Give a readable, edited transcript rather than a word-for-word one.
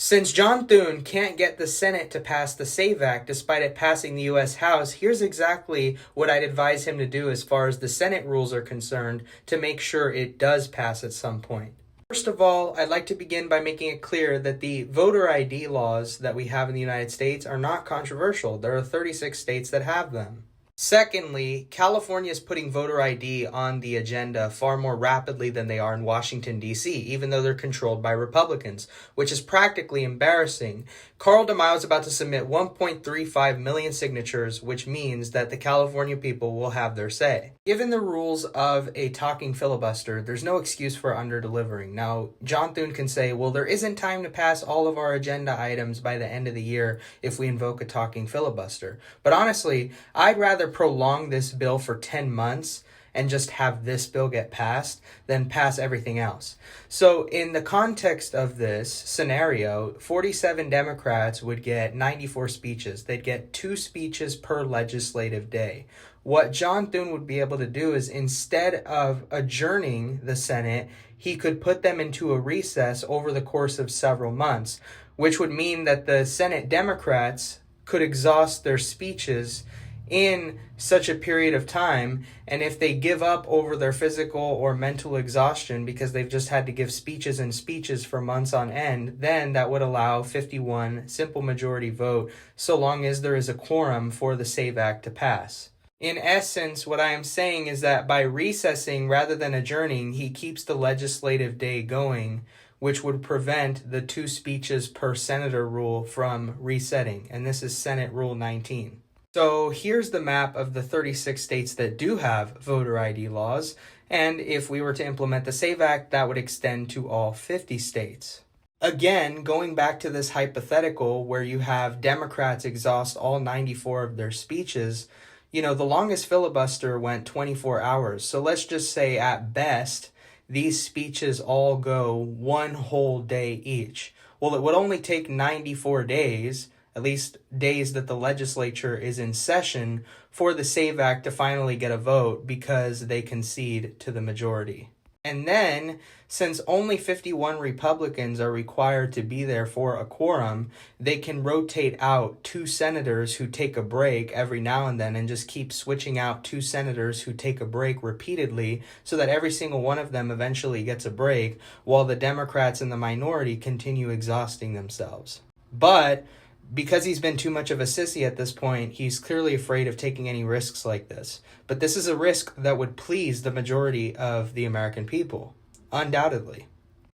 Since John Thune can't get the Senate to pass the SAVE Act despite it passing the U.S. House, here's exactly what I'd advise him to do as far as the Senate rules are concerned to make sure it does pass at some point. First of all, I'd like to begin by making it clear that the voter ID laws that we have in the United States are not controversial. There are 36 states that have them. Secondly, California is putting voter ID on the agenda far more rapidly than they are in Washington, D.C., even though they're controlled by Republicans, which is practically embarrassing. Carl DeMaio is about to submit 1.35 million signatures, which means that the California people will have their say. Given the rules of a talking filibuster, there's no excuse for under-delivering. Now, John Thune can say, well, there isn't time to pass all of our agenda items by the end of the year if we invoke a talking filibuster. But honestly, I'd rather prolong this bill for 10 months and just have this bill get passed than pass everything else. So in the context of this scenario, 47 Democrats would get 94 speeches. They'd get 2 speeches per legislative day. What John Thune would be able to do is, instead of adjourning the Senate, he could put them into a recess over the course of several months, which would mean that the Senate Democrats could exhaust their speeches in such a period of time, and if they give up over their physical or mental exhaustion because they've just had to give speeches and speeches for months on end, then that would allow 51 simple majority vote so long as there is a quorum for the SAVE Act to pass. In essence, what I am saying is that by recessing rather than adjourning, he keeps the legislative day going, which would prevent the 2 speeches per senator rule from resetting, and this is Senate Rule 19. So here's the map of the 36 states that do have voter ID laws, and if we were to implement the SAVE Act, that would extend to all 50 states. Again, going back to this hypothetical where you have Democrats exhaust all 94 of their speeches, the longest filibuster went 24 hours. So let's just say at best, these speeches all go 1 whole day each. Well, it would only take 94 days, at least days that the legislature is in session, for the SAVE Act to finally get a vote because they concede to the majority. And then, since only 51 Republicans are required to be there for a quorum, they can rotate out 2 senators who take a break every now and then and just keep switching out 2 senators who take a break repeatedly so that every single one of them eventually gets a break while the Democrats in the minority continue exhausting themselves. But because he's been too much of a sissy at this point, he's clearly afraid of taking any risks like this. But this is a risk that would please the majority of the American people, undoubtedly.